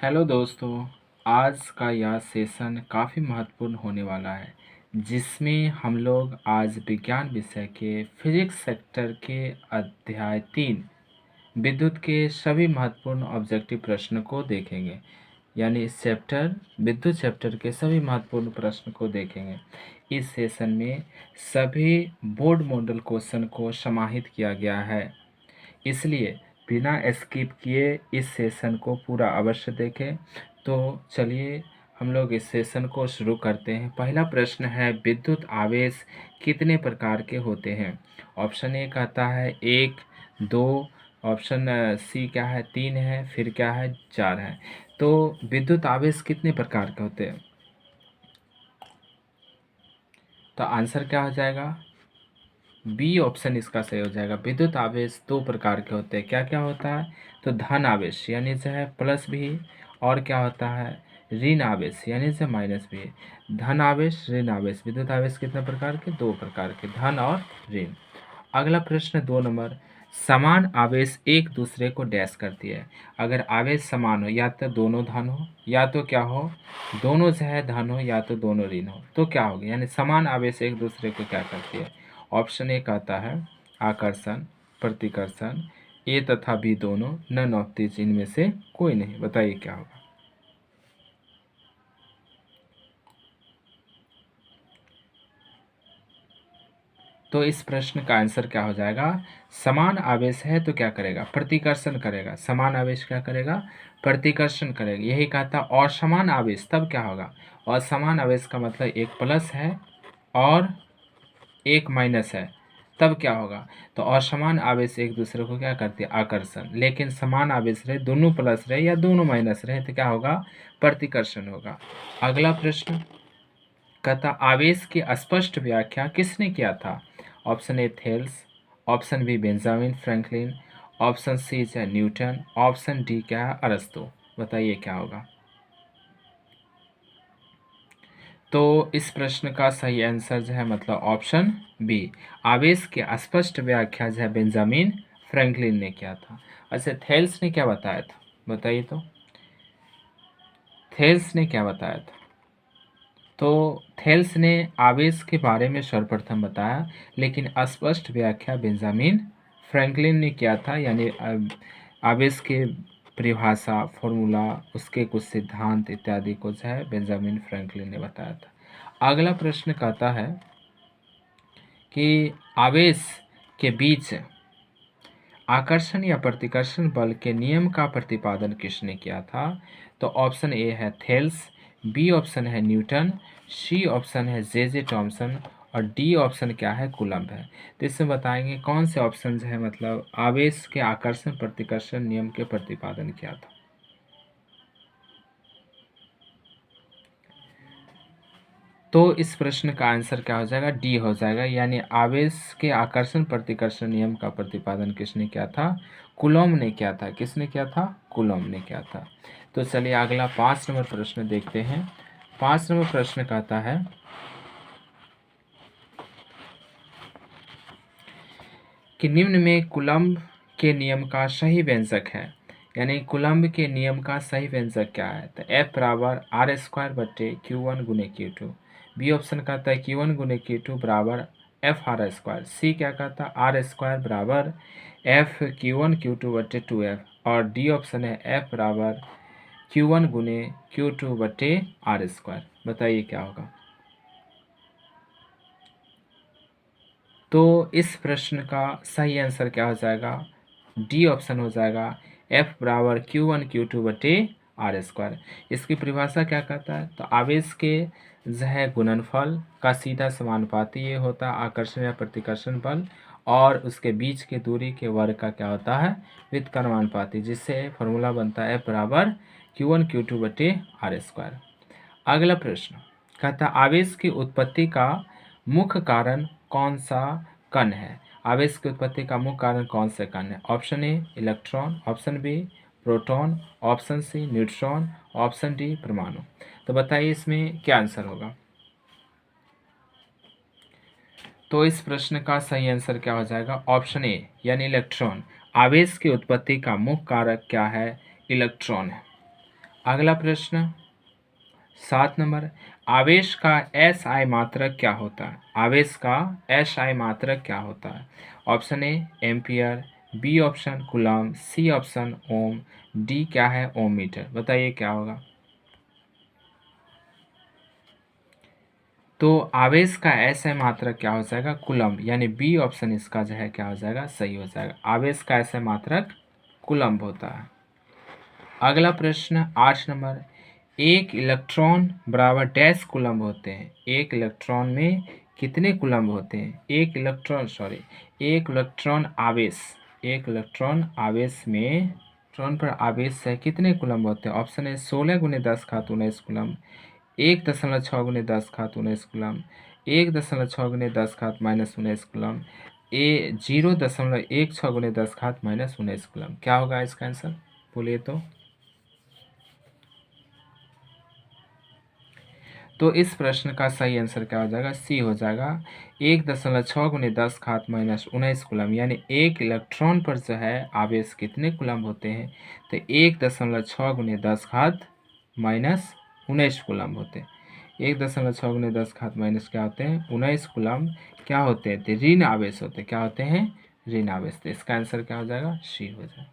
Hello दोस्तों। आज का यह सेशन काफ़ी महत्वपूर्ण होने वाला है, जिसमें हम लोग आज विज्ञान विषय के फिजिक्स सेक्टर के अध्याय 3 विद्युत के सभी महत्वपूर्ण ऑब्जेक्टिव प्रश्न को देखेंगे। यानी इस चैप्टर विद्युत चैप्टर के सभी महत्वपूर्ण प्रश्न को देखेंगे। इस सेशन में सभी बोर्ड मॉडल क्वेश्चन को समाहित किया गया है, इसलिए बिना स्किप किए इस सेशन को पूरा अवश्य देखें। तो चलिए हम लोग इस सेशन को शुरू करते हैं। पहला प्रश्न है, विद्युत आवेश कितने प्रकार के होते हैं? ऑप्शन ए कहता है 1, 2, ऑप्शन सी क्या है 3 है, फिर क्या है 4 है। तो विद्युत आवेश कितने प्रकार के होते हैं? तो आंसर क्या हो जाएगा? बी ऑप्शन इसका सही हो जाएगा। विद्युत आवेश दो प्रकार के होते हैं। क्या क्या होता है? तो धन आवेश यानी जो है प्लस भी, और क्या होता है ऋण आवेश यानी से माइनस भी। धन आवेश, ऋण आवेश। विद्युत आवेश कितने प्रकार के? दो प्रकार के, धन और ऋण। अगला प्रश्न 2 नंबर, समान आवेश एक दूसरे को डैश करती है। अगर आवेश समान हो, या तो दोनों धन हो, या तो क्या हो दोनों जो है धन हो, या तो दोनों ऋण हो, तो क्या होगा? यानी समान आवेश एक दूसरे को क्या करती है? ऑप्शन ए कहता है आकर्षण, प्रतिकर्षण। ए तथा बी दोनों, नन ऑफ दिस, इनमें से कोई नहीं। बताइए क्या होगा? तो इस प्रश्न का आंसर क्या हो जाएगा? समान आवेश है तो क्या करेगा? प्रतिकर्षण करेगा। समान आवेश क्या करेगा? प्रतिकर्षण करेगा। यही कहता और समान आवेश तब क्या होगा? और समान आवेश का मतलब एक प्लस है और एक माइनस है, तब क्या होगा? तो असमान आवेश एक दूसरे को क्या करते हैं? आकर्षण। लेकिन समान आवेश रहे, दोनों प्लस रहे या दोनों माइनस रहे, तो क्या होगा? प्रतिकर्षण होगा। अगला प्रश्न कहता आवेश की स्पष्ट व्याख्या किसने किया था? Option A Thales, option B Benjamin Franklin, option C है न्यूटन, ऑप्शन डी क्या है? अरस्तु। बताइए क्या होगा? तो इस प्रश्न का सही आंसर जो है मतलब ऑप्शन बी, आवेश की स्पष्ट व्याख्या जो है बेंजामिन फ्रैंकलिन ने किया था। अच्छा, थेल्स ने क्या बताया था? बताइए तो, थेल्स ने क्या बताया था? तो थेल्स ने आवेश के बारे में सर्वप्रथम बताया, लेकिन स्पष्ट व्याख्या बेंजामिन फ्रैंकलिन ने किया था। यानी आवेश के परिभाषा, फॉर्मूला, उसके कुछ सिद्धांत इत्यादि को जो है बेंजामिन फ्रैंकलिन ने बताया था। अगला प्रश्न कहता है कि आवेश के बीच आकर्षण या प्रतिकर्षण बल के नियम का प्रतिपादन किसने किया था? तो ऑप्शन ए है थेल्स, बी ऑप्शन है न्यूटन, सी ऑप्शन है जे थॉमसन, और डी ऑप्शन क्या है? कूलम्ब है। तो इसमें बताएंगे कौन से ऑप्शन है मतलब आवेश के आकर्षण प्रतिकर्षण नियम के प्रतिपादन किया था। तो इस प्रश्न का आंसर क्या हो जाएगा? डी हो जाएगा। यानी आवेश के आकर्षण प्रतिकर्षण नियम का प्रतिपादन किसने किया था? कूलॉम ने किया था। किसने किया था? कूलॉम ने किया था। तो चलिए अगला 5 नंबर प्रश्न देखते हैं। 5 नंबर प्रश्न कहता है कि निम्न में कूलम्ब के नियम का सही व्यंजक है। यानी कूलम्ब के नियम का सही व्यंजक क्या है? तो एफ बराबर आर स्क्वायर बटे Q1 गुने Q2। बी ऑप्शन कहता है Q1 गुने Q2 बराबर एफ आर स्क्वायर। सी क्या कहता है? आर स्क्वायर बराबर एफ Q1 Q2 बटे 2F। और डी ऑप्शन है एफ बराबर Q1 गुने Q2 बटे आर स्क्वायर। बताइए क्या होगा? तो इस प्रश्न का सही आंसर क्या हो जाएगा? डी ऑप्शन हो जाएगा, एफ बराबर Q1 Q2 बटे आर स्क्वायर। इसकी परिभाषा क्या कहता है? तो आवेश के जो है गुणनफल का सीधा समानुपाती ये होता है आकर्षण या प्रतिकर्षण बल, और उसके बीच के दूरी के वर्ग का क्या होता है? व्युत्क्रमानुपाती, जिससे फॉर्मूला बनता है एफ बराबर Q1 Q2 बटे आर स्क्वायर। अगला प्रश्न कहता आवेश की उत्पत्ति का मुख्य कारण कौन सा कण है? आवेश की उत्पत्ति का मुख्य कारण कौन से कण है? Option A electron, option B proton, option C neutron, option D परमाणु। तो बताइए इसमें क्या आंसर होगा? तो इस प्रश्न का सही आंसर क्या हो जाएगा? ऑप्शन ए यानी इलेक्ट्रॉन। आवेश की उत्पत्ति का मुख्य कारक क्या है? इलेक्ट्रॉन है। अगला प्रश्न 7 नंबर, आवेश का एस आई मात्रक क्या होता है? आवेश का एस आई मात्रक क्या होता है? Option A ampere, B option coulomb, C option ohm, D क्या है ओम मीटर। बताइए क्या होगा। तो आवेश का एस आई मात्रक क्या हो जाएगा? कूलम, यानी बी ऑप्शन इसका जो है क्या हो जाएगा? सही हो जाएगा। आवेश का एस आई मात्रक कूलम होता है। अगला प्रश्न 8 नंबर, एक इलेक्ट्रॉन बराबर डैश कूलम्ब होते हैं? एक इलेक्ट्रॉन में कितने कूलम्ब होते हैं? एक इलेक्ट्रॉन आवेश, एक इलेक्ट्रॉन आवेश में इलेक्ट्रॉन पर आवेश से कितने कूलम्ब होते हैं? ऑप्शन है 16 गुने 10 घात 19 कूलम्ब, 1.6 गुने 10 घात 19 कूलम्ब, 1.6 गुने 10 घात माइनस 19 कूलम्ब, 0.16 गुने 10 घात माइनस 19 कूलम्ब। क्या होगा इसका आंसर? बोलिए तो इस प्रश्न का सही आंसर क्या हो जाएगा? सी हो जाएगा। 1.6 गुने 10 घात माइनस 19 कूलम, यानी एक इलेक्ट्रॉन पर जो है आवेश कितने कूलम होते हैं? तो 1.6 गुने 10 घात माइनस 19 कूलम होते हैं। 1.6 गुने 10 घात माइनस क्या होते हैं? 19 कूलम क्या होते हैं? तो ऋण आवेश होते हैं। क्या होते हैं? ऋण आवेश। तो इसका आंसर क्या हो जाएगा? सी हो जाएगा।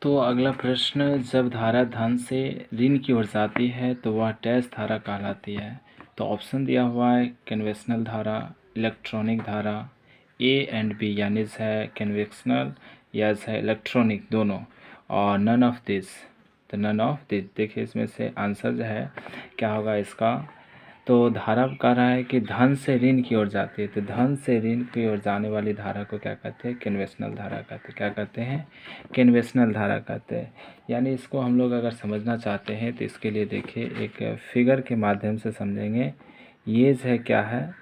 तो अगला प्रश्न, जब धारा धन से ऋण की ओर जाती है तो वह डैश धारा कहलाती है? तो ऑप्शन दिया हुआ है कन्वेंशनल धारा, इलेक्ट्रॉनिक धारा, ए एंड बी, यानी है कन्वेंशनल या है इलेक्ट्रॉनिक दोनों, और नन ऑफ दिस। तो नन ऑफ दिस, देखिए इसमें से आंसर जो है क्या होगा इसका? तो धारा कह रहा है कि धन से ऋण की ओर जाती है, तो धन से ऋण की ओर जाने वाली धारा को क्या कहते हैं? कन्वेंशनल धारा कहते हैं। क्या कहते हैं? कन्वेंशनल धारा कहते हैं। यानी इसको हम लोग अगर समझना चाहते हैं तो इसके लिए देखिए एक फिगर के माध्यम से समझेंगे। ये जो है क्या है?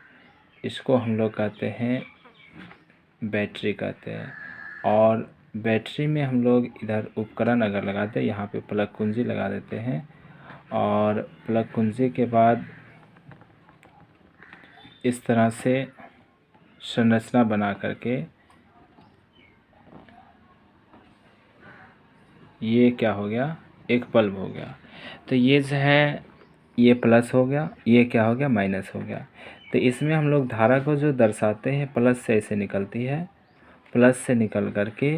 इसको हम लोग कहते हैं बैटरी कहते हैं। और बैटरी में हम लोग इधर उपकरण अगर लगाते हैं, यहाँ पे प्लग कुंजी लगा देते हैं, और प्लग कुंजी के बाद इस तरह से संरचना बना करके ये क्या हो गया? एक बल्ब हो गया। तो ये जो है ये प्लस हो गया, ये क्या हो गया? माइनस हो गया। तो इसमें हम लोग धारा को जो दर्शाते हैं प्लस से ऐसे निकलती है, प्लस से निकल करके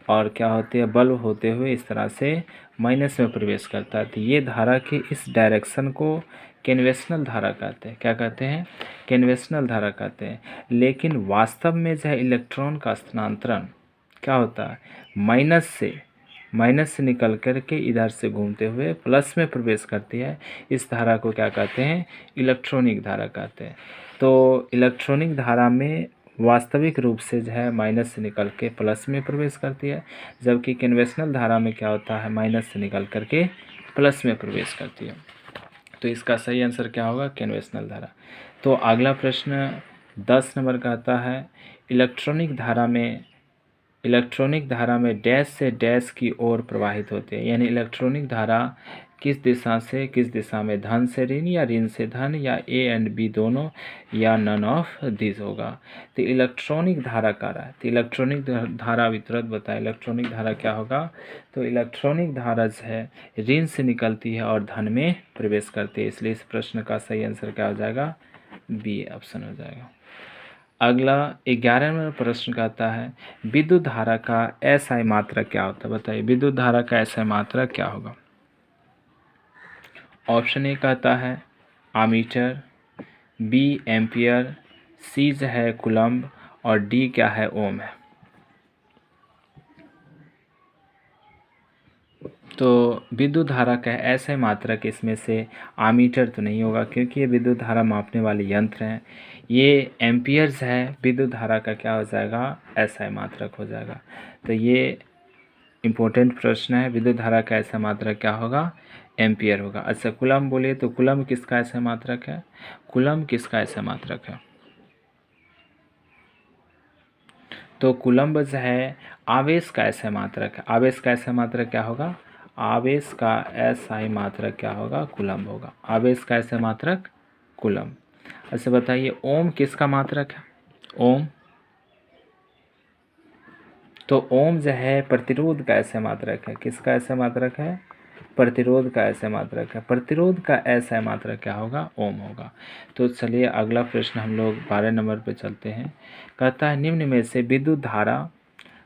और क्या होती है? बल्ब होते हुए इस तरह से माइनस में प्रवेश करता है। तो ये धारा के इस डायरेक्शन को कन्वेंशनल धारा कहते हैं। क्या कहते हैं? कन्वेंशनल धारा कहते हैं। लेकिन वास्तव में जो है इलेक्ट्रॉन का स्थानांतरण क्या होता है? माइनस से निकल कर के इधर से घूमते हुए प्लस में प्रवेश करती है। इस धारा को क्या कहते हैं? इलेक्ट्रॉनिक धारा कहते हैं। तो इलेक्ट्रॉनिक धारा में वास्तविक रूप से जो है माइनस से निकल के प्लस में प्रवेश करती है, जबकि कन्वेंशनल धारा में क्या होता है? माइनस से निकल करके प्लस में प्रवेश करती है। तो इसका सही आंसर क्या होगा? कन्वेंशनल धारा। तो अगला प्रश्न 10 नंबर का आता है, इलेक्ट्रॉनिक धारा में डैश से डैश की ओर प्रवाहित होते हैं। यानी इलेक्ट्रॉनिक धारा किस दिशा से किस दिशा में? धन से ऋण या ऋण से धन, या ए एंड बी दोनों, या नन ऑफ दिस होगा। तो इलेक्ट्रॉनिक धारा का रहा है, तो इलेक्ट्रॉनिक धारा वितरक बताए इलेक्ट्रॉनिक धारा क्या होगा? तो इलेक्ट्रॉनिक धारा जो है ऋण से निकलती है और धन में प्रवेश करती है। इसलिए इस प्रश्न का सही आंसर क्या हो जाएगा? बी ऑप्शन हो जाएगा। अगला 11 नंबर प्रश्न कहता है, विद्युत धारा का एसआई मात्रक क्या होता है? बताइए विद्युत धारा का एसआई मात्रक क्या होगा? ऑप्शन ए कहता है आमीटर, बी एम्पियर, सी जो है कूलम्ब, और डी क्या है? ओम है। तो विद्युत धारा का ऐसे मात्रक इसमें से आमीटर तो नहीं होगा, क्योंकि ये विद्युत धारा मापने वाले यंत्र हैं। ये एम्पियर्स है, विद्युत धारा का क्या हो जाएगा? ऐसा मात्रक हो जाएगा। तो ये इम्पोर्टेंट प्रश्न है। विद्युत धारा का ऐसा मात्रक क्या होगा? एम्पियर होगा। अच्छा कूलम्ब बोलिए, तो कूलम्ब किसका ऐसा मात्रक है? कूलम्ब किसका ऐसा मात्रक है? तो कूलम्ब जो है आवेश का ऐसा मात्रक है। आवेश का ऐसा मात्रक क्या होगा? आवेश का एसआई मात्रक क्या होगा? कूलम्ब होगा। आवेश का ऐसा मात्रक कूलम्ब। अच्छा बताइए ओम किसका मात्रक है? ओम तो ओम जो है प्रतिरोध का ऐसा मात्रक है। किसका ऐसा मात्रक है? प्रतिरोध का ऐसा मात्रक है। प्रतिरोध का ऐसा मात्रक क्या होगा? ओम होगा। तो चलिए अगला प्रश्न हम लोग 12 नंबर पे चलते हैं। कहता है निम्न में से विद्युत धारा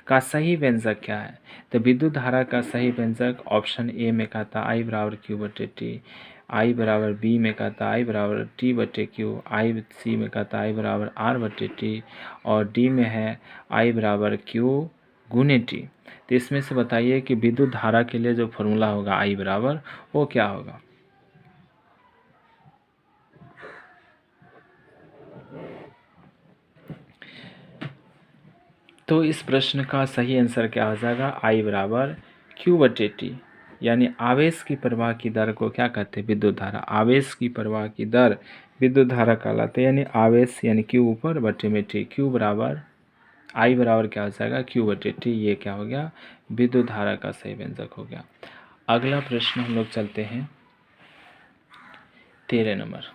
का सही व्यंजक क्या है? तो विद्युत धारा का सही व्यंजक ऑप्शन ए में कहता है आई बराबर क्यू बटे टी, आई बराबर बी में कहता है आई बराबर टी बटे क्यू, आई सी में कहता है आई बराबर आर बटे टी, और डी में है आई बराबर क्यू गुने टी। तो इसमें से बताइए कि विद्युत धारा के लिए जो फॉर्मूला होगा आई बराबर वो क्या होगा? तो इस प्रश्न का सही आंसर क्या हो जाएगा? आई बराबर क्यू बटे टी, यानी आवेश की प्रवाह की दर को क्या कहते हैं? विद्युत धारा। आवेश की प्रवाह की दर विद्युत धारा कहलाते हैं, यानी आवेश यानी क्यू ऊपर बटे में टी। क्यू बराबर आई बराबर क्या हो जाएगा? क्यू बटे टी। ये क्या हो गया? विद्युत धारा का सही व्यंजक हो गया। अगला प्रश्न हम लोग चलते हैं 13 नंबर।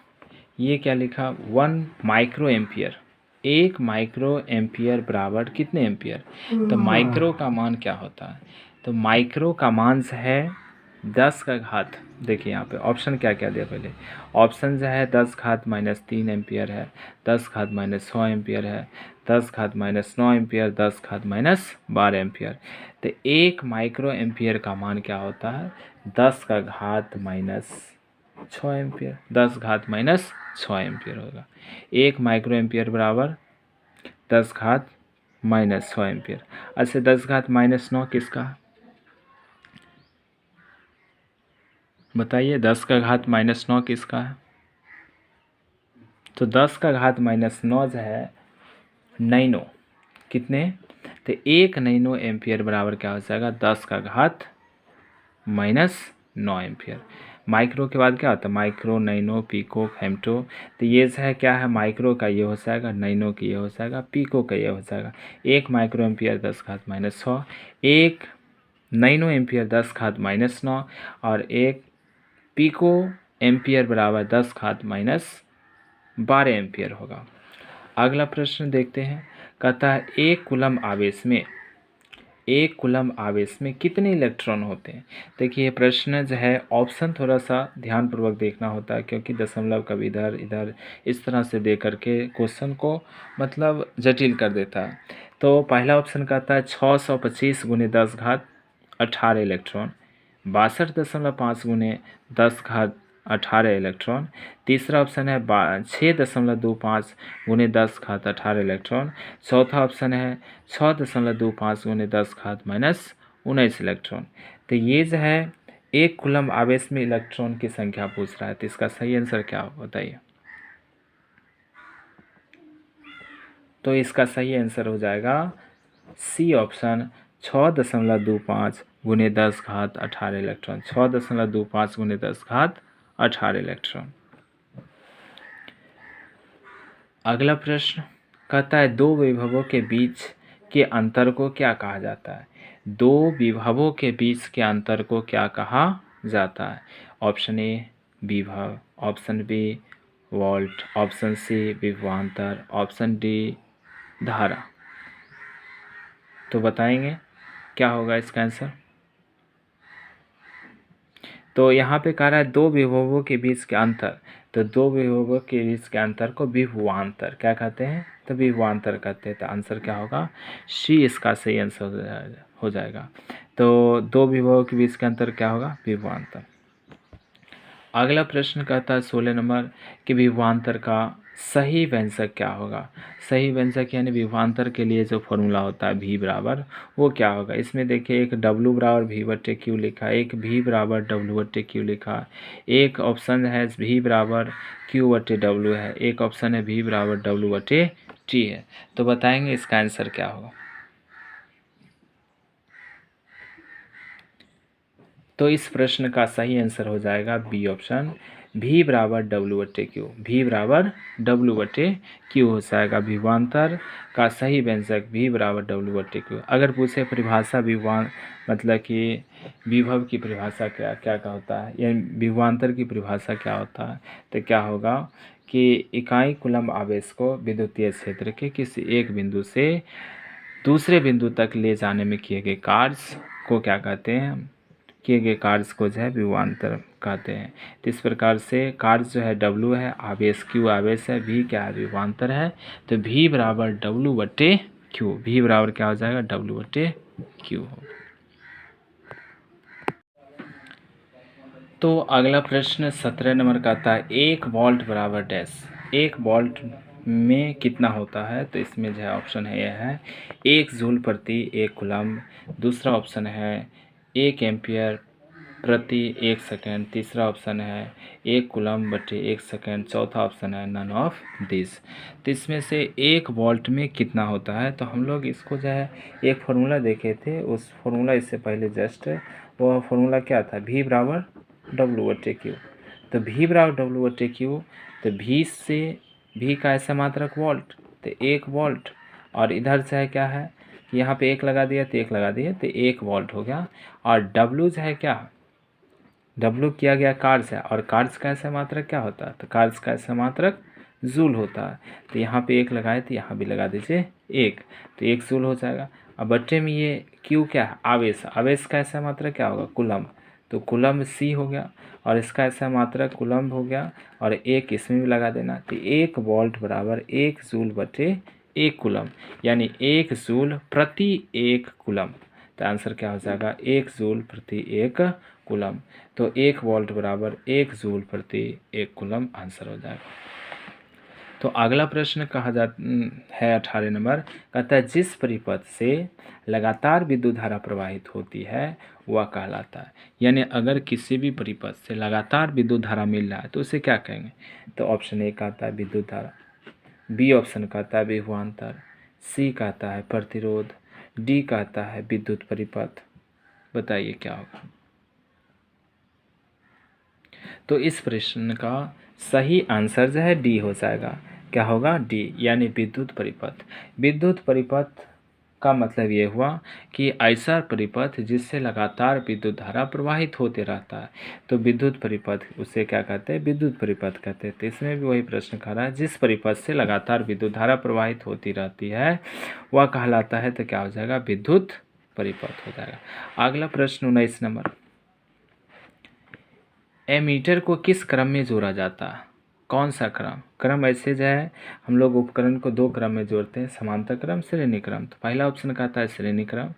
ये क्या लिखा? 1 माइक्रो एम्पियर। 1 माइक्रो एम्पियर बराबर कितने एम्पियर? तो माइक्रो का मान क्या होता है? तो माइक्रो का मान है 10 का घात। देखिए यहाँ पे ऑप्शन क्या क्या दिया पहले। ऑप्शन जो है 10 घात माइनस 3 एम्पियर है, 10 घात माइनस 100 एम्पियर है, 10 घात माइनस 9 एम्पियर, 10 घात माइनस 12 एम्पियर। तो 1 माइक्रो एम्पियर का मान क्या होता है? 10 का घात माइनस 6 एम्पियर। 10 घात माइनस 6 एम्पियर होगा। 1 माइक्रो एम्पियर बराबर 10 घात माइनस 6 एम्पियर। अच्छा 10 घात माइनस 9 किसका? बताइए 10 का घात माइनस 9 किसका है? तो 10 का घात माइनस 9 जो है नैनो। कितने? तो 1 नैनो एम्पियर बराबर क्या हो जाएगा? 10 का घात माइनस 9 एम्पियर। माइक्रो के बाद क्या होता है? Micro, nano, pico, femto. तो ये जो है क्या है? माइक्रो का ये हो जाएगा, नैनो का ये हो जाएगा, पीको का ये हो जाएगा। 1 माइक्रो एम्पियर 10 घात माइनस 6, 1 नैनो एम्पियर 10 घात माइनस 9, और 1 पीको एम्पियर बराबर 10 घात माइनस 12 एम्पियर होगा। अगला प्रश्न देखते हैं। कहता है एक कूलम आवेश में कितने इलेक्ट्रॉन होते हैं? देखिए ये प्रश्न जो है ऑप्शन थोड़ा सा ध्यानपूर्वक देखना होता है, क्योंकि दशमलव कभी इधर इधर इस तरह से दे करके क्वेश्चन को मतलब जटिल कर देता है। तो पहला ऑप्शन कहता है 625 गुने 10 घात 18 इलेक्ट्रॉन, 62.5 गुने 10 घात 18 इलेक्ट्रॉन। तीसरा ऑप्शन है 6.25 गुने 10 घात 18 इलेक्ट्रॉन। चौथा ऑप्शन है 6.25 गुने 10 घात माइनस 19 इलेक्ट्रॉन। तो ये जो है एक कूलम आवेश में इलेक्ट्रॉन की संख्या पूछ रहा है, तो इसका सही आंसर क्या हो बताइए? तो इसका सही आंसर हो जाएगा सी ऑप्शन 6.25 गुने 10 घात 18 इलेक्ट्रॉन। 6.25 गुने 10 घात 18 इलेक्ट्रॉन। अगला प्रश्न कहता है दो विभवों के बीच के अंतर को क्या कहा जाता है? दो विभवों के बीच के अंतर को क्या कहा जाता है? ऑप्शन ए विभव, option B volt, option C विभवांतर, ऑप्शन डी धारा। तो बताएंगे क्या होगा इसका आंसर? तो यहाँ पे कह रहा है दो विभवों के बीच के अंतर, तो दो विभवों के बीच के अंतर को विभवांतर क्या कहते हैं? तो विभवांतर कहते हैं। तो आंसर क्या होगा? सी इसका सही आंसर हो जाएगा। तो दो विभवों के बीच का अंतर क्या होगा? विभवांतर। अगला प्रश्न कहता है 16 नंबर कि विभवांतर का सही व्यंजक क्या होगा? सही व्यंजक यानी विभवांतर के लिए जो फॉर्मूला होता है V बराबर वो क्या होगा? इसमें देखिए एक W बराबर V बटे Q लिखा, एक V बराबर W बटे Q लिखा, एक ऑप्शन है V बराबर Q बटे W है, एक ऑप्शन है V बराबर W बटे T है। तो बताएंगे इसका आंसर क्या होगा? तो इस प्रश्न का सही आंसर हो जाएगा बी ऑप्शन, V बराबर W बटे क्यू। V बराबर W बटे क्यू हो जाएगा। विभवांतर का सही व्यंजक V बराबर W बटे क्यू। अगर पूछे परिभाषा विभवान मतलब कि विभव की परिभाषा क्या क्या क्या होता है या विभवांतर की परिभाषा क्या होता है, तो क्या होगा कि इकाई कूलम आवेश को विद्युतीय क्षेत्र के किसी एक बिंदु से दूसरे बिंदु तक ले जाने में किए गए कार्य को क्या कहते हैं? किए गए कार्य को जो है विभवांतर कहते हैं। तो इस प्रकार से कार्य जो है W है, आवेश Q आवेश है, V क्या है? विभवांतर है। तो V बराबर W/Q, V बराबर क्या हो जाएगा? W/Q हो। तो अगला प्रश्न 17 नंबर का आता है 1 वोल्ट बराबर डैश। 1 वोल्ट में कितना होता है? तो इसमें जो है ऑप्शन है यह है 1 जूल प्रति 1 कूलम। दूसरा ऑप्शन है 1 एम्पियर प्रति 1 सेकेंड। तीसरा ऑप्शन है 1 कूलम बटे 1 सेकेंड। चौथा ऑप्शन है नन ऑफ दिस। तो इसमें से 1 वोल्ट में कितना होता है? तो हम लोग इसको जो है एक फार्मूला देखे थे, उस फार्मूला इससे पहले जस्ट वो फार्मूला क्या था? V बराबर W/Q। तो V बराबर W/Q, तो V से V का ऐसा मात्रक वोल्ट, तो 1 वोल्ट, और इधर से है क्या है कि यहाँ पे 1 लगा दिया तो 1 लगा दिया तो 1 वोल्ट हो गया। और W जो है क्या? W किया गया कार्य से, और कार्य का ऐसा मात्रक क्या होता है? तो कार्य का ऐसा मात्रक जूल होता है। तो यहाँ पे 1 लगाए तो यहाँ भी लगा दीजिए 1, तो 1 जूल हो जाएगा। अब बट्टे में ये Q क्या है? आवेश। आवेश का ऐसा मात्रक क्या होगा? कूलम। तो कूलम C हो गया, और इसका ऐसा मात्रक कूलम हो गया, और 1 इसमें भी लगा देना। तो 1 वोल्ट बराबर 1 जूल बटे 1 कूलम, यानी 1 जूल प्रति 1 कूलम। तो आंसर क्या हो जाएगा? 1 जूल प्रति 1 कूलम। तो 1 वोल्ट बराबर 1 जूल प्रति 1 कूलम आंसर हो जाएगा। तो अगला प्रश्न कहा जा है 18 नंबर, कहता है जिस परिपथ से लगातार विद्युत धारा प्रवाहित होती है वह कहलाता है। यानी अगर किसी भी परिपथ से लगातार विद्युत धारा मिल रहा है तो उसे क्या कहेंगे? तो ऑप्शन ए कहता है विद्युत धारा, बी ऑप्शन कहता है विभवांतर, सी कहता है प्रतिरोध, डी कहता है विद्युत परिपथ। बताइए क्या होगा? तो इस प्रश्न का सही आंसर जो है डी हो जाएगा। क्या होगा? डी, यानी विद्युत परिपथ। विद्युत परिपथ का मतलब ये हुआ कि ऐसा परिपथ जिससे लगातार विद्युत धारा प्रवाहित होते रहता है, तो विद्युत परिपथ उसे क्या कहते हैं? विद्युत परिपथ कहते हैं। तो इसमें भी वही प्रश्न कह रहा है, जिस परिपथ से लगातार विद्युत धारा प्रवाहित होती रहती है वह कहलाता है। तो क्या हो जाएगा? विद्युत परिपथ हो जाएगा। अगला प्रश्न 19 नंबर, एमीटर को किस क्रम में जोड़ा जाता है? कौन सा क्रम? क्रम ऐसे जो है हम लोग उपकरण को 2 क्रम में जोड़ते हैं, समांतर क्रम, श्रेणी क्रम। तो पहला ऑप्शन कहता है श्रेणी क्रम,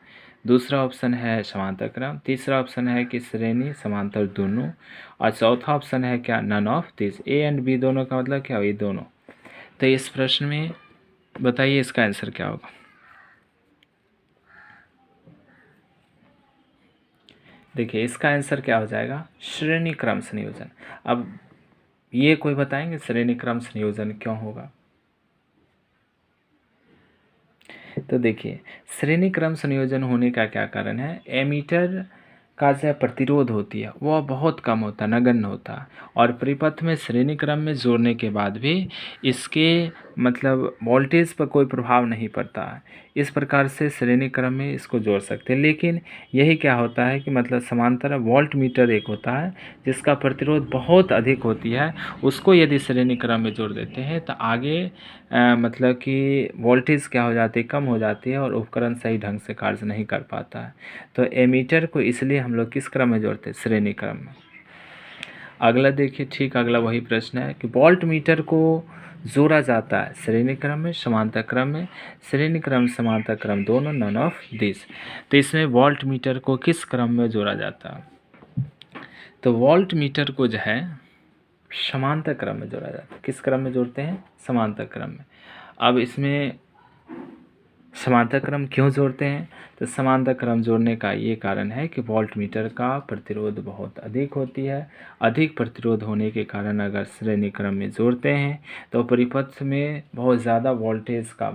दूसरा ऑप्शन है समांतर क्रम, तीसरा ऑप्शन है कि श्रेणी समांतर दोनों, और चौथा ऑप्शन है क्या? None of this. A and B दोनों का मतलब क्या? ये दोनों। तो इस प्रश्न में बताइए इसका आंसर क्या होगा? देखिए इसका आंसर क्या हो जाएगा? श्रेणी क्रम संयोजन। अब ये कोई बताएंगे श्रेणी क्रम संयोजन क्यों होगा? तो देखिए श्रेणी क्रम संयोजन होने का क्या कारण है? एमीटर का जो प्रतिरोध होती है वह बहुत कम होता है, नगण्य होता है, और परिपथ में श्रेणी क्रम में जोड़ने के बाद भी इसके मतलब वोल्टेज पर कोई प्रभाव नहीं पड़ता है। इस प्रकार से श्रेणी क्रम में इसको जोड़ सकते हैं। लेकिन यही क्या होता है कि मतलब समांतर वोल्ट मीटर एक होता है जिसका प्रतिरोध बहुत अधिक होती है, उसको यदि श्रेणी क्रम में जोड़ देते हैं तो आगे मतलब कि वोल्टेज क्या हो जाती है? कम हो जाती है, और उपकरण सही ढंग से कार्य नहीं कर पाता है। तो एमीटर को इसलिए हम लोग किस क्रम में जोड़ते हैं? श्रेणी क्रम में। अगला देखिए, ठीक अगला वही प्रश्न है कि वोल्ट मीटर को जोड़ा जाता है श्रेणी क्रम में, समांतर क्रम में, श्रेणी क्रम समांतर क्रम दोनों, नन ऑफ दिस। तो इसमें वोल्ट मीटर को किस क्रम में जोड़ा जाता है? तो वोल्ट मीटर को जो है समांतर क्रम में जोड़ा जाता है। किस क्रम में जोड़ते हैं? समांतर क्रम में। अब इसमें समांतर क्रम क्यों जोड़ते हैं? तो समांतर क्रम जोड़ने का ये कारण है कि वोल्ट मीटर का प्रतिरोध बहुत अधिक होती है। अधिक प्रतिरोध होने के कारण अगर श्रेणी क्रम में जोड़ते हैं तो परिपथ में बहुत ज़्यादा वोल्टेज का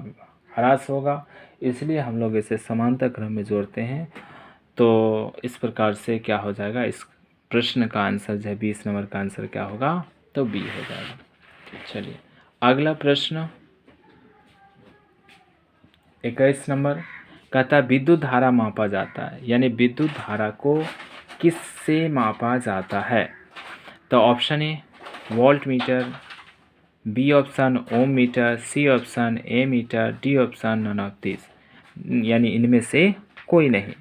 ह्रास होगा, इसलिए हम लोग इसे समांतर क्रम में जोड़ते हैं। तो इस प्रकार से क्या हो जाएगा? इस प्रश्न का आंसर जो है 20 नंबर का आंसर क्या होगा? तो बी हो जाएगा। चलिए अगला प्रश्न 21 नंबर, कहता विद्युत धारा मापा जाता है, यानी विद्युत धारा को किससे मापा जाता है? तो option A voltmeter, B option ohmmeter, C option ammeter, D option none of this. यानी इनमें से कोई नहीं।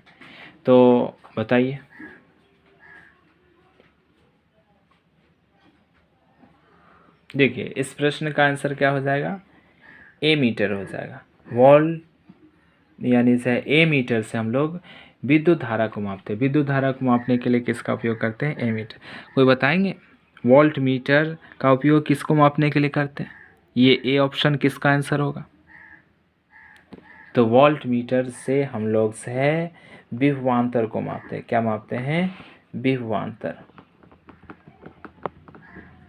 तो बताइए। देखिए इस प्रश्न का आंसर क्या हो जाएगा, ए मीटर हो जाएगा। वोल्ट यानी से ए मीटर से हम लोग विद्युत धारा को मापते हैं। विद्युत धारा को मापने के लिए किसका उपयोग करते हैं, ए मीटर। कोई बताएंगे वोल्ट मीटर का उपयोग किसको मापने के लिए करते हैं? ये ए ऑप्शन किसका आंसर होगा? तो वोल्ट मीटर से हम लोग से विभवांतर को मापते हैं। क्या मापते हैं? विभवांतर।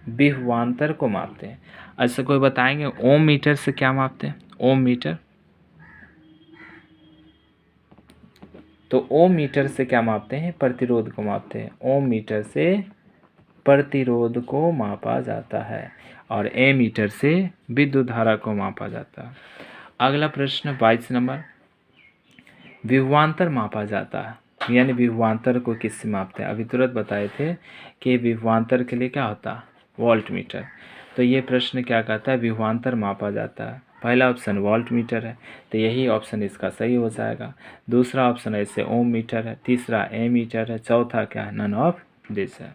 विभवांतर को मापते हैं। अच्छा कोई बताएंगे ओम मीटर से क्या मापते हैं? ओम मीटर। तो ओम मीटर से क्या मापते हैं? प्रतिरोध को मापते हैं। ओम मीटर से प्रतिरोध को मापा जाता है और ए मीटर से विद्युत धारा को मापा जाता है। अगला प्रश्न 22 नंबर, विभवांतर मापा जाता है, यानी विभवांतर को किससे मापते हैं? अभी तुरंत बताए थे कि विभवांतर के लिए क्या होता है, वोल्ट मीटर। तो ये प्रश्न क्या कहता है, विभवांतर मापा जाता है। पहला ऑप्शन वोल्ट मीटर है, तो यही ऑप्शन इसका सही हो जाएगा। दूसरा ऑप्शन ऐसे ओम मीटर है, तीसरा ए मीटर है, चौथा क्या है, नन ऑफ दिस है।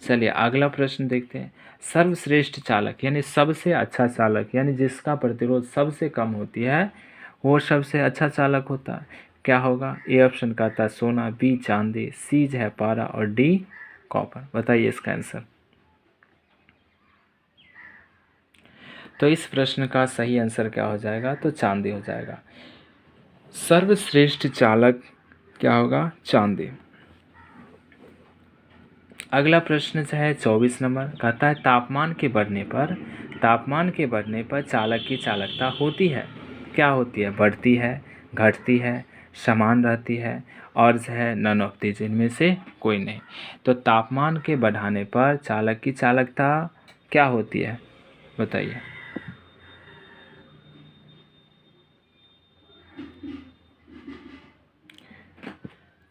चलिए अगला प्रश्न देखते हैं। सर्वश्रेष्ठ चालक यानी सबसे अच्छा चालक, यानी जिसका प्रतिरोध सबसे कम होती है वो सबसे अच्छा चालक होता है। क्या होगा? ए ऑप्शन कहता है सोना, बी चांदी, सी जो है पारा और डी कॉपर। बताइए इसका आंसर। तो इस प्रश्न का सही आंसर क्या हो जाएगा? तो चांदी हो जाएगा। सर्वश्रेष्ठ चालक क्या होगा? चांदी। अगला प्रश्न जो है 24 नंबर, कहता है तापमान के बढ़ने पर चालक की चालकता होती है। क्या होती है? बढ़ती है, घटती है, समान रहती है और जो है नन ऑफ दीज, इनमें से कोई नहीं। तो तापमान के बढ़ाने पर चालक की चालकता क्या होती है? बताइए।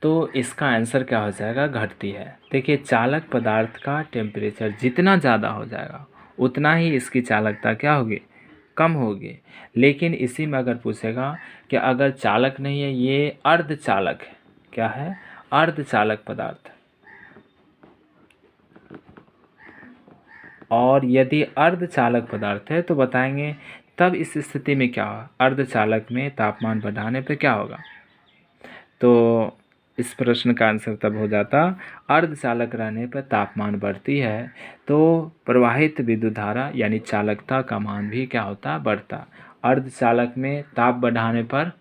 तो इसका आंसर क्या हो जाएगा? घटती है। देखिए चालक पदार्थ का टेम्परेचर जितना ज़्यादा हो जाएगा उतना ही इसकी चालकता क्या होगी? कम होगी। लेकिन इसी में अगर पूछेगा कि अगर चालक नहीं है, ये अर्धचालक है। क्या है? अर्धचालक पदार्थ। और यदि अर्धचालक पदार्थ है तो बताएंगे तब इस स्थिति में क्या होगा? अर्धचालक में तापमान बढ़ाने पर क्या होगा? तो इस प्रश्न का आंसर तब हो जाता, अर्धचालक रहने पर तापमान बढ़ती है तो प्रवाहित विद्युत धारा यानी चालकता का मान भी क्या होता? बढ़ता। अर्धचालक में ताप बढ़ाने पर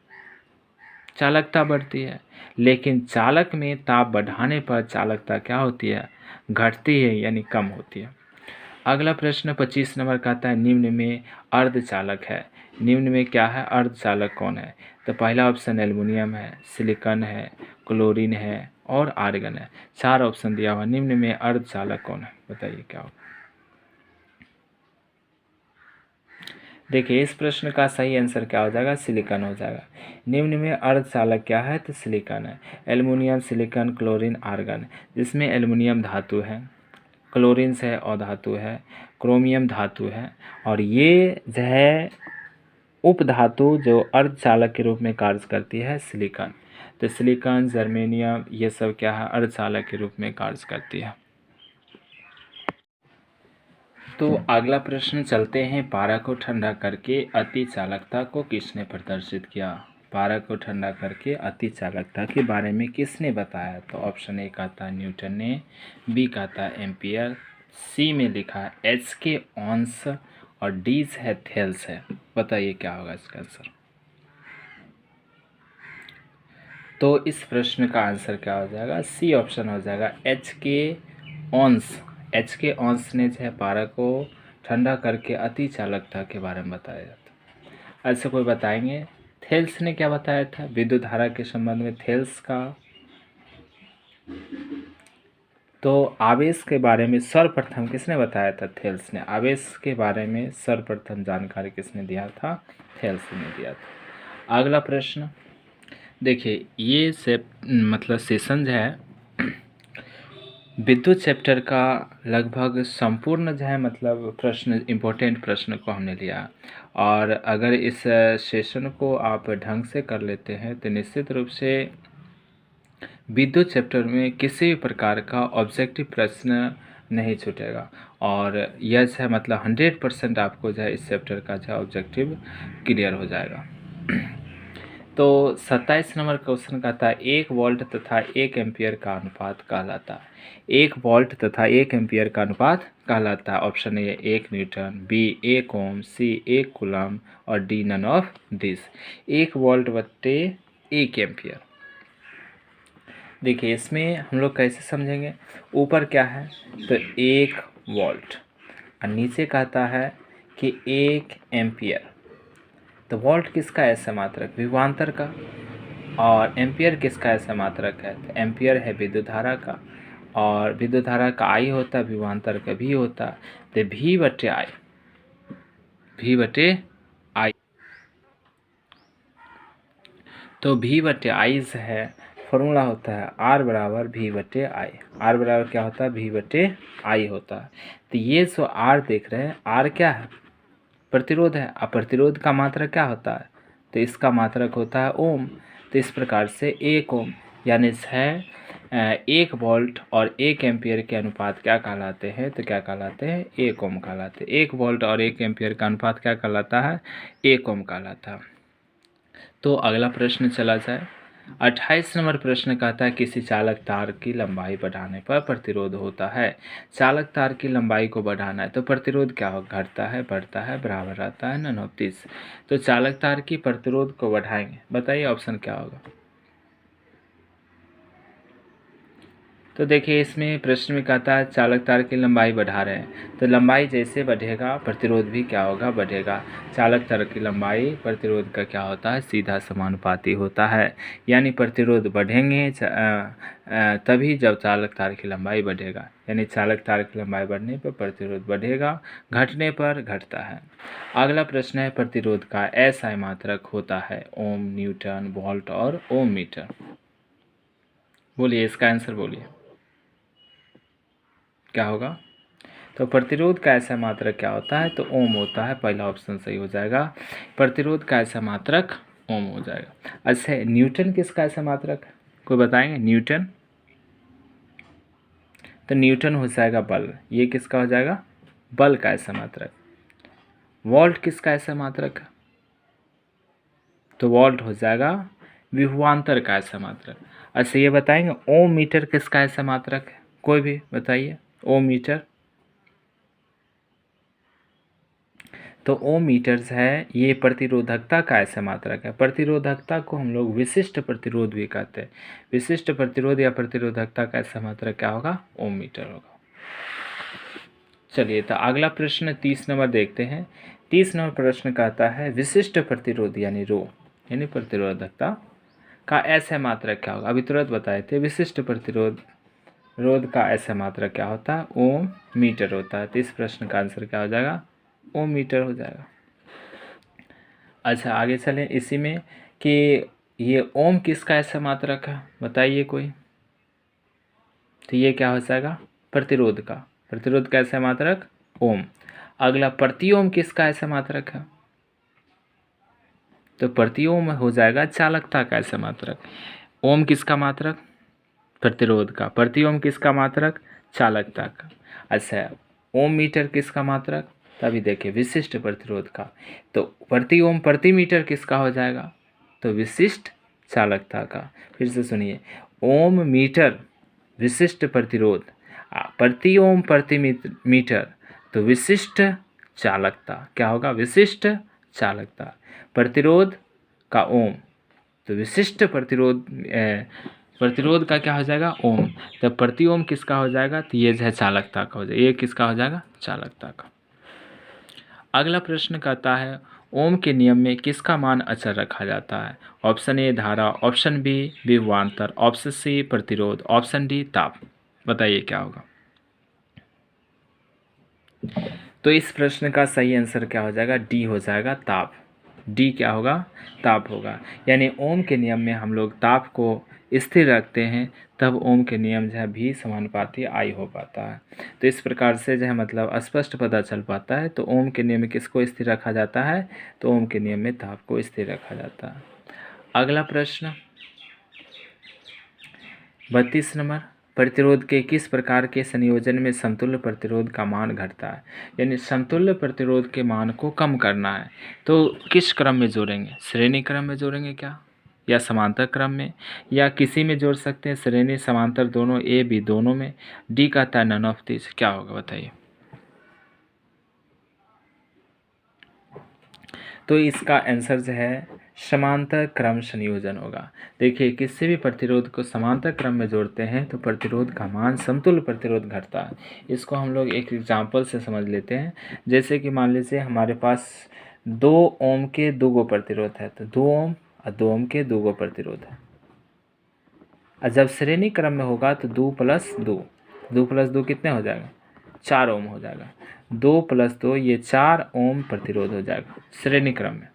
चालकता बढ़ती है, लेकिन चालक में ताप बढ़ाने पर चालकता क्या होती है? घटती है, यानी कम होती है। अगला प्रश्न 25 नंबर का आता है निम्न में अर्धचालक है। निम्न में क्या है? अर्धचालक कौन है? तो पहला ऑप्शन एल्युमिनियम है, सिलिकॉन है, क्लोरीन है और आर्गन है। 4 ऑप्शन दिया हुआ, निम्न में अर्धचालक कौन है? बताइए क्या होगा। देखिए इस प्रश्न का सही आंसर क्या हो जाएगा? सिलिकॉन हो जाएगा। निम्न में अर्धचालक क्या है? तो सिलिकॉन है। एल्युमिनियम, सिलिकॉन, क्लोरीन, आर्गन, जिसमें एल्युमिनियम धातु है, क्लोरीन से अधातु है, क्रोमियम धातु है और ये जो है उपधातु जो अर्धचालक के रूप में कार्य करती है सिलिकॉन। तो सिलिकॉन, जर्मेनियम, ये सब क्या है? अर्धचालक के रूप में कार्य करती है। तो अगला प्रश्न चलते हैं, पारा को ठंडा करके अति चालकता को किसने प्रदर्शित किया? पारा को ठंडा करके अति चालकता के बारे में किसने बताया? तो ऑप्शन ए कहता है न्यूटन ने, बी कहता है एम्पियर, सी में लिखा है एच के ऑन्स और डी है थेल्स है। बताइए क्या होगा इसका आंसर। तो इस प्रश्न का आंसर क्या हो जाएगा? सी ऑप्शन हो जाएगा, एच के ऑन्स। एच के ऑन्स ने जो है पारा को ठंडा करके अति चालकता के बारे में बताया जाता। ऐसे कोई बताएंगे थेल्स ने क्या बताया था विद्युत धारा के संबंध में? थेल्स का तो आवेश के बारे में सर्वप्रथम किसने बताया था? थेल्स ने। आवेश के बारे में सर्वप्रथम जानकारी किसने दिया था? थेल्स ने दिया था। अगला प्रश्न देखिए, ये से मतलब सेशन जो है विद्युत चैप्टर का लगभग संपूर्ण जो है मतलब प्रश्न इम्पोर्टेंट प्रश्न को हमने लिया, और अगर इस सेशन को आप ढंग से कर लेते हैं तो निश्चित रूप से विद्युत चैप्टर में किसी भी प्रकार का ऑब्जेक्टिव प्रश्न नहीं छूटेगा, और यह जो है मतलब 100% आपको जो है इस चैप्टर का जो है ऑब्जेक्टिव क्लियर हो जाएगा। तो 27 नंबर क्वेश्चन कहता है 1 वोल्ट तथा 1 एम्पियर का अनुपात कहलाता है। 1 वोल्ट तथा 1 एम्पियर का अनुपात कहलाता है। Option A 1 newton, B 1 ohm, C 1 coulomb और D none of this. 1 volt बट्टे 1 एम्पियर। देखिए इसमें हम लोग कैसे समझेंगे, ऊपर क्या है तो 1 वोल्ट और नीचे कहता है कि 1 एम्पियर। तो वोल्ट किसका ऐसा मात्रक, विभवांतर का, और एम्पियर किसका ऐसा मात्रक है, तो एम्पियर है विद्युत धारा का, और विद्युत धारा का आई होता है, विभवांतर का भी होता है, तो भी बटे आई, भी बटे आई। तो भी बटे आई से है फॉर्मूला होता है आर बराबर भी बटे आई। आर बराबर क्या होता है, भी बटे आई होता है। तो ये जो आर देख रहे हैं, आर क्या है, प्रतिरोध है, और प्रतिरोध का मात्रक क्या होता है, तो इसका मात्रक होता है ओम। तो इस प्रकार से 1 ओम यानी है 1 वोल्ट और 1 एम्पियर के अनुपात क्या कहलाते हैं, तो क्या कहलाते हैं, 1 ओम कहलाते हैं। 1 वोल्ट और 1 एम्पियर का अनुपात क्या कहलाता है, 1 ओम कहलाता है। तो अगला प्रश्न चला जाए। 28 नंबर प्रश्न कहता है किसी चालक तार की लंबाई बढ़ाने पर प्रतिरोध होता है। चालक तार की लंबाई को बढ़ाना है तो प्रतिरोध क्या हो, घटता है, बढ़ता है, बराबर रहता है, नन ऑफ दिस। तो चालक तार की प्रतिरोध को बढ़ाएंगे, बताइए ऑप्शन क्या होगा। तो देखिए इसमें प्रश्न में कहता है चालक तार की लंबाई बढ़ा रहे हैं, तो लंबाई जैसे बढ़ेगा प्रतिरोध भी क्या होगा, बढ़ेगा। चालक तार की लंबाई प्रतिरोध का क्या होता है, सीधा समानुपाती होता है। यानी प्रतिरोध बढ़ेंगे तभी जब चालक तार की लंबाई बढ़ेगा, यानी चालक तार की लंबाई बढ़ने पर प्रतिरोध बढ़ेगा, घटने पर घटता है। अगला प्रश्न है प्रतिरोध का एसआई मात्रक होता है, ओम, न्यूटन, वोल्ट और ओम मीटर। बोलिए इसका आंसर बोलिए क्या होगा। तो प्रतिरोध का ऐसा मात्रक क्या होता है, तो ओम होता है, पहला ऑप्शन सही हो जाएगा। प्रतिरोध का ऐसा मात्रक ओम हो जाएगा। अच्छा न्यूटन किसका ऐसा मात्रक है, कोई बताएंगे, न्यूटन। तो न्यूटन हो जाएगा बल, ये किसका हो जाएगा, बल का ऐसा मात्रक। वोल्ट किसका ऐसा मात्रक है, तो वोल्ट हो जाएगा विभवांतर का ऐसा मात्रक। अच्छा ये बताएंगे ओम मीटर किसका ऐसा मात्रक है, कोई भी बताइए, ओम मीटर। तो ओम मीटर्स है ये प्रतिरोधकता का ऐसा मात्रक है। प्रतिरोधकता को हम लोग विशिष्ट प्रतिरोध भी कहते हैं। विशिष्ट प्रतिरोध या प्रतिरोधकता का ऐसा मात्रक क्या होगा, ओम मीटर होगा। चलिए तो अगला प्रश्न 30 नंबर देखते हैं। 30 नंबर प्रश्न कहता है विशिष्ट प्रतिरोध यानी रो यानी प्रतिरोधकता का ऐसा मात्रक क्या होगा। अभी तुरंत बताए थे विशिष्ट प्रतिरोध रोध का ऐसा मात्रक क्या होता है, ओम मीटर होता है। तो इस प्रश्न का आंसर क्या हो जाएगा, ओम मीटर हो जाएगा। अच्छा आगे चलें इसी में कि ये ओम किसका ऐसा मात्रक है, बताइए कोई। तो ये क्या हो जाएगा, प्रतिरोध का, प्रतिरोध का ऐसा मात्रक ओम। अगला प्रति ओम किसका ऐसा मात्रक है, तो प्रति ओम हो जाएगा चालकता का ऐसा मात्रक। ओम किसका मात्रक, प्रतिरोध का, प्रति ओम किसका मात्रक, चालकता का। अच्छा ओम मीटर किसका मात्रक, तभी देखिए विशिष्ट प्रतिरोध का। तो प्रति ओम प्रति मीटर किसका हो जाएगा, तो विशिष्ट चालकता का। फिर से सुनिए, ओम मीटर विशिष्ट प्रतिरोध, प्रति ओम प्रति मीटर तो विशिष्ट चालकता क्या होगा, विशिष्ट चालकता। प्रतिरोध का ओम तो विशिष्ट प्रतिरोध प्रतिरोध का क्या हो जाएगा, ओम। तो प्रति ओम किसका हो जाएगा, तो ये जो है चालकता का हो जाएगा, ये किसका हो जाएगा, चालकता का। अगला प्रश्न कहता है ओम के नियम में किसका मान अचर रखा जाता है। ऑप्शन ए धारा, ऑप्शन बी विभवांतर, ऑप्शन सी प्रतिरोध, ऑप्शन डी ताप। बताइए क्या होगा। तो इस प्रश्न का सही आंसर क्या हो जाएगा, डी हो जाएगा, ताप। डी क्या होगा, ताप होगा। यानी ओम के नियम में हम लोग ताप को स्थिर रखते हैं तब ओम के नियम जो है भी समानुपाती आई हो पाता है। तो इस प्रकार से जो है मतलब स्पष्ट पता चल पाता है। तो ओम के नियम में किसको स्थिर रखा जाता है? तो ओम के नियम में ताप को स्थिर रखा जाता है। अगला प्रश्न 32 नंबर, प्रतिरोध के किस प्रकार के संयोजन में समतुल्य प्रतिरोध का मान घटता है? यानी समतुल्य प्रतिरोध के मान को कम करना है तो किस क्रम में जोड़ेंगे? श्रेणी क्रम में जोड़ेंगे क्या, या समांतर क्रम में, या किसी में जोड़ सकते हैं? श्रेणी समांतर दोनों, ए बी दोनों में, डी का था नन ऑफ दिस, क्या होगा बताइए? तो इसका आंसर जो है समांतर क्रम संयोजन होगा। देखिए किसी भी प्रतिरोध को समांतर क्रम में जोड़ते हैं तो प्रतिरोध का मान समतुल्य प्रतिरोध घटता है। इसको हम लोग एक एग्जाम्पल से समझ लेते हैं। जैसे कि मान लीजिए हमारे पास 2 ओम के 2 गो प्रतिरोध है, तो 2 ओम और 2 ओम के 2 गो प्रतिरोध है। और जब श्रेणी क्रम में होगा तो 2 + 2, 2 + 2 कितने हो जाएगा? 4 ओम हो जाएगा। 2 + 2 ये 4 ओम प्रतिरोध हो जाएगा श्रेणी क्रम में।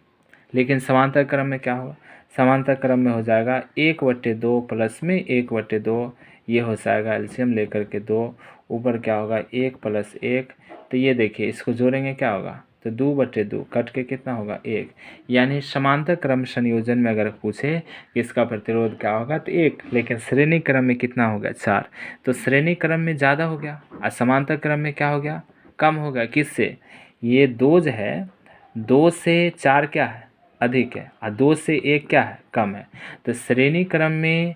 लेकिन समांतर क्रम में क्या होगा? समांतर क्रम में हो जाएगा 1/2 प्लस में 1/2, ये हो जाएगा एलसीएम लेकर के 2, ऊपर क्या होगा 1 + 1। तो ये देखिए इसको जोड़ेंगे क्या होगा? तो 2/2 कट के कितना होगा 1। यानी समांतर क्रम संयोजन में अगर पूछे कि इसका प्रतिरोध क्या होगा तो 1, लेकिन श्रेणी क्रम में कितना हो गया 4। तो श्रेणी क्रम में ज़्यादा हो गया और समांतर क्रम में क्या हो गया? कम हो गया। किससे? ये 2 जो है, 2 से 4 क्या है? अधिक है, और 2 से 1 क्या है? कम है। तो श्रेणी क्रम में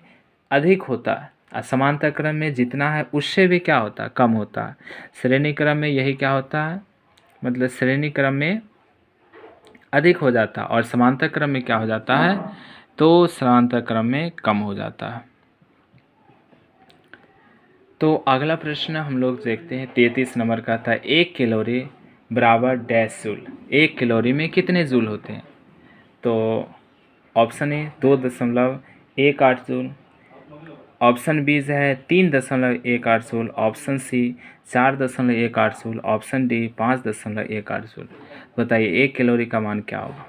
अधिक होता है और समांतर क्रम में जितना है उससे भी क्या होता है? कम होता है। श्रेणी क्रम में यही क्या होता है, मतलब श्रेणी क्रम में अधिक हो जाता है और समांतर क्रम में क्या हो जाता है? तो समांतर क्रम में कम हो जाता है। तो अगला प्रश्न हम लोग देखते हैं 33 नंबर का था, 1 कैलोरी बराबर डैश जूल। 1 कैलोरी में कितने जूल होते हैं? तो option A 2.18 joule, option B जो है 3.18 joule, option C 4.18 joule, option D 5.18 joule. बताइए 1 कैलोरी का मान क्या होगा?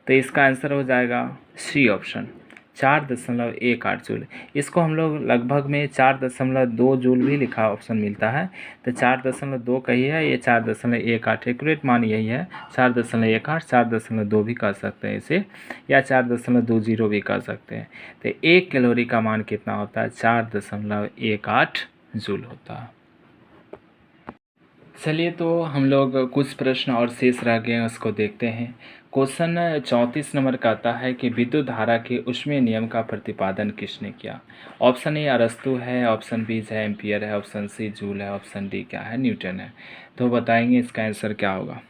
तो इसका आंसर हो जाएगा सी ऑप्शन 4.18 जूल। इसको हम लोग लगभग में 4.2 जूल भी लिखा ऑप्शन मिलता है। तो 4.2 का ही है, ये 4.18 एक्यूरेट मान यही है। 4.18 4.2 भी कर सकते हैं इसे, या 4.20 भी कर सकते हैं। तो 1 कैलोरी का मान कितना होता है? 4.18 जूल होता है। चलिए तो हम लोग कुछ प्रश्न और शेष रह गए हैं उसको देखते हैं। क्वेश्चन 34 नंबर का आता है कि विद्युत धारा के ऊष्मीय नियम का प्रतिपादन किसने किया? ऑप्शन ए अरस्तु है, ऑप्शन बी है एम्पियर है, ऑप्शन सी जूल है, ऑप्शन डी क्या है? न्यूटन है। तो बताएंगे इसका आंसर क्या होगा?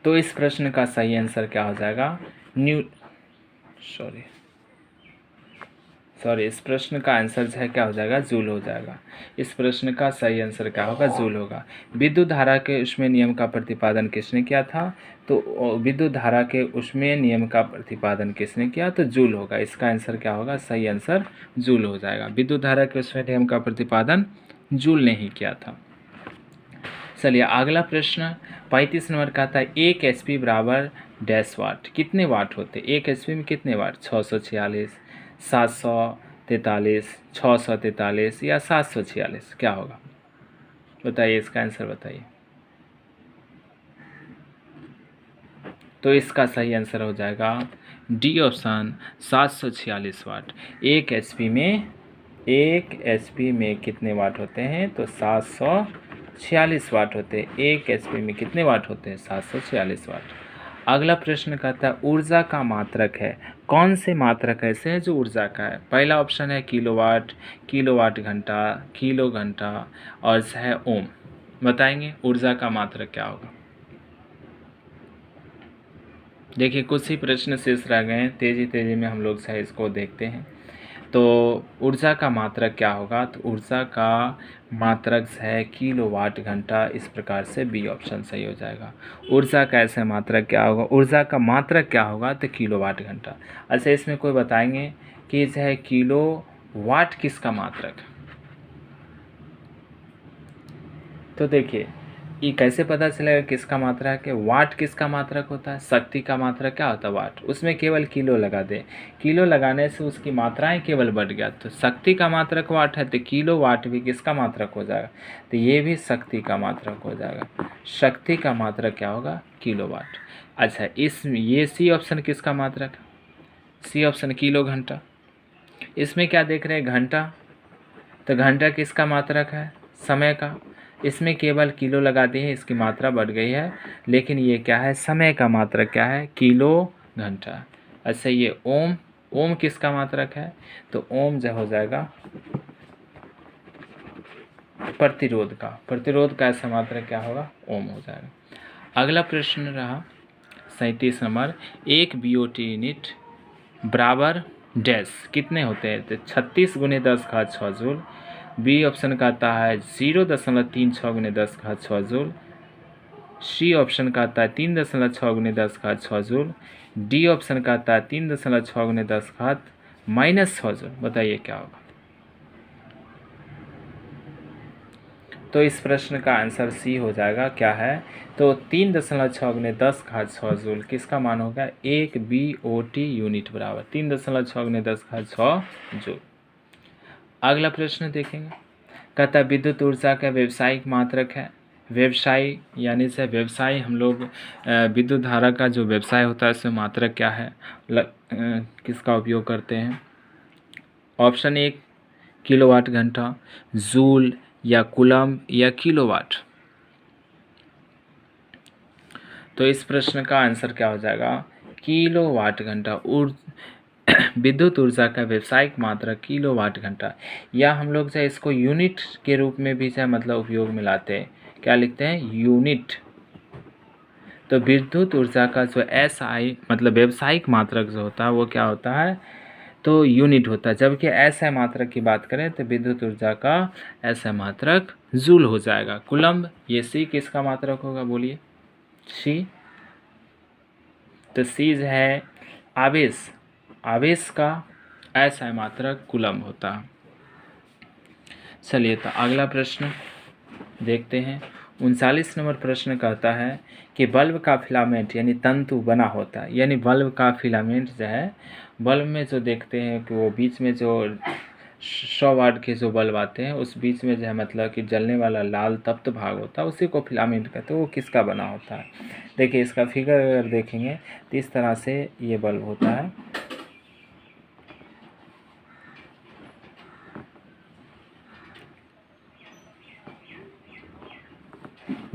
तो इस प्रश्न का सही आंसर क्या हो जाएगा? इस प्रश्न का आंसर जो है क्या हो जाएगा? जूल हो जाएगा। इस प्रश्न का सही आंसर क्या होगा? जूल होगा। विद्युत धारा के ऊष्मीय नियम का प्रतिपादन किसने किया था? तो विद्युत धारा के ऊष्मीय नियम का प्रतिपादन किसने किया? तो जूल होगा। इसका आंसर क्या होगा? सही आंसर जूल हो जाएगा। विद्युत धारा के ऊष्मीय नियम का प्रतिपादन जूल ने ही किया था। चलिए अगला प्रश्न 35 नंबर का था, 1 HP बराबर डैश वाट। कितने वाट होते? 1 HP में कितने वाट? 646, 743, 643 या 746, क्या होगा? बताइए इसका आंसर बताइए। तो इसका सही आंसर हो जाएगा डी ऑप्शन 746 वाट। 1 HP में कितने वाट होते हैं? तो 746 वाट होते हैं। 1 HP में कितने वाट होते हैं? 746 वाट। अगला प्रश्न कहता है ऊर्जा का मात्रक है। कौन से मात्रक ऐसे हैं जो ऊर्जा का है? पहला ऑप्शन है किलोवाट, किलोवाट घंटा, किलो घंटा और है ओम। बताएंगे ऊर्जा का मात्रक क्या होगा? देखिए कुछ ही प्रश्न शेष रह गए हैं, तेज़ी में हम लोग है इसको देखते हैं। तो ऊर्जा का मात्रक क्या होगा? तो ऊर्जा का मात्रक है किलोवाट घंटा। इस प्रकार से बी ऑप्शन सही हो जाएगा। ऊर्जा का ऐसे मात्रक क्या होगा? ऊर्जा का मात्रक क्या होगा? तो किलोवाट घंटा। अच्छा इसमें कोई बताएंगे कि जो है किलोवाट किसका मात्रक? तो देखिए ये कैसे पता चलेगा किसका मात्रक है? वाट किसका मात्रक होता है? शक्ति का मात्रक क्या होता है? वाट। उसमें केवल किलो लगा दे, किलो लगाने से उसकी मात्राएं केवल बढ़ गया। तो शक्ति का मात्रक वाट है, तो किलो वाट भी किसका मात्रक हो जाएगा? तो ये भी शक्ति का मात्रक हो जाएगा। शक्ति का मात्रक क्या होगा? Kilowatt. अच्छा, ये सी ऑप्शन किसका मात्रक है? सी ऑप्शन किलो घंटा। इसमें क्या देख रहे हैं? घंटा। तो घंटा किसका मात्रक है? समय का। इसमें केवल किलो लगा दिए हैं, इसकी मात्रा बढ़ गई है, लेकिन ये क्या है? समय का मात्रक क्या है? किलो घंटा। अच्छा, ये ओम, ओम किसका मात्रक है? तो ओम जो हो जाएगा प्रतिरोध का। प्रतिरोध का ऐसा मात्रक क्या होगा? ओम हो जाएगा। अगला प्रश्न रहा 37 नंबर। एक बीओटी यूनिट बराबर डैश कितने होते हैं? तो 36 × 10⁻6 जूल। बी ऑप्शन का आता है 0.36 × 10⁻6 जूल। सी ऑप्शन का आता है 3.6 × 10⁻6 जूल। डी ऑप्शन का आता है 3.6 × 10⁻−6 जूल। बताइए क्या होगा? तो इस प्रश्न का आंसर सी हो जाएगा। क्या है? तो 3.6 × 10⁻6 जूल किसका मान होगा? एक बीओटी यूनिट बराबर 3.6 × 10⁻6 जूल। अगला प्रश्न देखेंगे। कहता विद्युत ऊर्जा का व्यावसायिक मात्रक है। व्यवसाय यानी से व्यवसाय हम लोग विद्युत धारा का जो व्यवसाय होता है उसमें मात्रक क्या है? किसका उपयोग करते हैं? ऑप्शन 1 किलोवाट घंटा, जूल या कूलम या किलोवाट। तो इस प्रश्न का आंसर क्या हो जाएगा? किलोवाट घंटा। विद्युत ऊर्जा का व्यावसायिक मात्रक किलोवाट घंटा, या हम लोग चाहे इसको यूनिट के रूप में भी चाहे मतलब उपयोग में लाते हैं। क्या लिखते हैं? यूनिट। तो विद्युत ऊर्जा का जो SI मतलब व्यावसायिक मात्रक जो होता है वो क्या होता है? तो यूनिट होता है। जबकि SI मात्रक की बात करें तो विद्युत ऊर्जा का SI मात्रक जूल हो जाएगा। कूलम्ब, ये सी किसका मात्रक होगा? बोलिए। सी। तो सी है आवेश। आवेश का SI मात्रक कूलम्ब होता है। चलिए, तो अगला प्रश्न देखते हैं। 39 नंबर प्रश्न कहता है कि बल्ब का फिलामेंट यानी तंतु बना होता है। यानी बल्ब का फिलामेंट जो है, बल्ब में जो देखते हैं कि वो बीच में जो 100 वाट के जो बल्ब आते हैं उस बीच में जो है मतलब कि जलने वाला लाल तप्त भाग होता है, उसी को फिलामेंट कहते हैं। वो किसका बना होता है? देखिए, इसका फिगर अगर देखेंगे तो इस तरह से ये बल्ब होता है।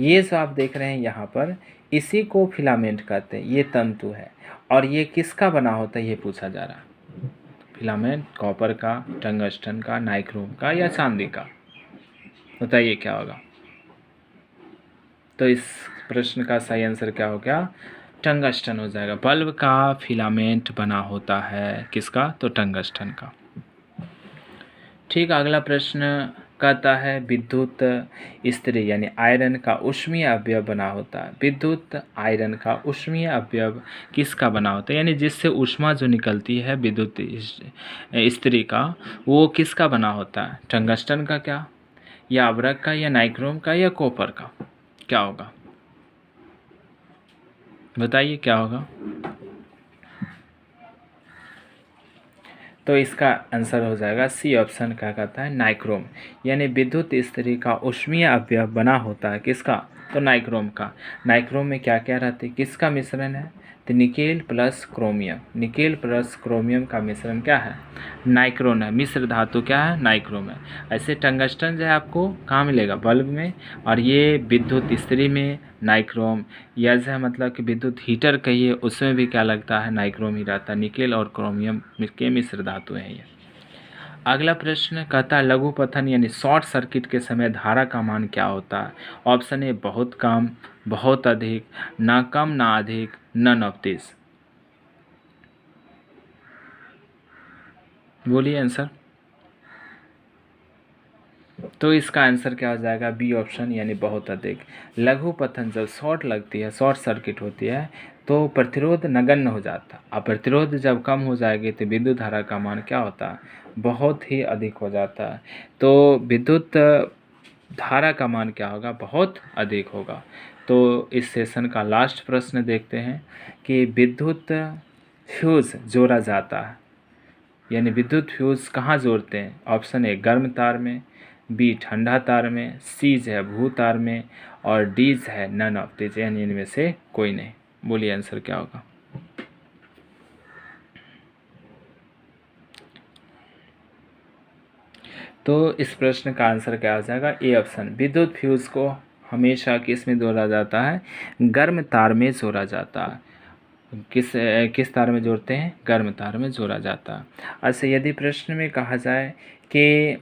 ये जो आप देख रहे हैं यहाँ पर, इसी को फिलामेंट कहते हैं। ये तंतु है और ये किसका बना होता है ये पूछा जा रहा है। फिलामेंट कॉपर का, टंगस्टन का, नाइक्रोम का या चांदी का? बताइए क्या होगा? तो इस प्रश्न का सही आंसर क्या हो गया? टंगस्टन हो जाएगा। बल्ब का फिलामेंट बना होता है किसका? तो टंगस्टन का। ठीक, अगला प्रश्न कहता है विद्युत स्त्री यानी आयरन का ऊष्मीय अवयव बना होता है। विद्युत आयरन का ऊष्मीय अवयव किसका बना होता है? यानी जिससे ऊष्मा जो निकलती है विद्युत स्त्री का, वो किसका बना होता है? टंगस्टन का क्या, या अभ्रक का, या नाइक्रोम का, या कॉपर का? क्या होगा? बताइए क्या होगा? तो इसका आंसर हो जाएगा सी ऑप्शन। क्या कहता है? नाइक्रोम। यानी विद्युत स्त्री का ऊष्मीय अवयव बना होता है किसका? तो नाइक्रोम का। नाइक्रोम में क्या क्या रहते हैं? किसका मिश्रण है? तो nickel plus chromium. Nickel plus chromium का मिश्रण क्या है? नाइक्रोन है। मिश्र धातु क्या है? नाइक्रोम है। ऐसे टंगस्टन जो है आपको कहाँ मिलेगा? बल्ब में। और ये विद्युत स्त्री में नाइक्रोम, या जो है मतलब कि विद्युत हीटर कहिए उसमें भी क्या लगता है? नाइक्रोम ही रहता है। निकेल और क्रोमियम के मिश्र धातु हैं ये। अगला प्रश्न कहता है लघुपथन यानी शॉर्ट सर्किट के समय धारा का मान क्या होता है? ऑप्शन ए बहुत कम, बहुत अधिक, ना कम ना अधिक, नन ऑफ दिस। बोलिए आंसर। तो इसका आंसर क्या हो जाएगा? बी ऑप्शन यानी बहुत अधिक। लघुपथन जब शॉर्ट लगती है, शॉर्ट सर्किट होती है, तो प्रतिरोध नगण्य हो जाता है। और प्रतिरोध जब कम हो जाएगी तो विद्युत धारा का मान क्या होता है? बहुत ही अधिक हो जाता है। तो विद्युत धारा का मान क्या होगा, बहुत अधिक होगा। तो इस सेशन का लास्ट प्रश्न देखते हैं कि विद्युत फ्यूज़ जोड़ा जाता है, यानी विद्युत फ्यूज़ कहाँ जोड़ते हैं। ऑप्शन ए गर्म तार में, बी ठंडा तार में, सी जो है भू तार में, और डी जो है नन ऑफ दिस, यानी इनमें से कोई नहीं। बोलिए आंसर क्या होगा। तो इस प्रश्न का आंसर क्या हो जाएगा, ए ऑप्शन। विद्युत फ्यूज़ को हमेशा किस में जोड़ा जाता है, गर्म तार में जोड़ा जाता है। किस तार में जोड़ते हैं, गर्म तार में जोड़ा जाता है। अच्छा, यदि प्रश्न में कहा जाए कि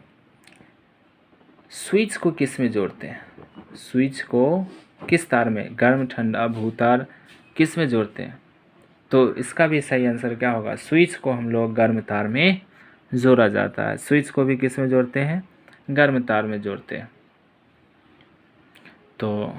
स्विच को किस में जोड़ते हैं, स्विच को किस तार में, गर्म ठंडा भूतार किस में जोड़ते हैं, तो इसका भी सही आंसर क्या होगा, स्विच को हम लोग गर्म तार में जोड़ा जाता है। स्विच को भी किस में जोड़ते हैं, गर्म तार में जोड़ते हैं। तो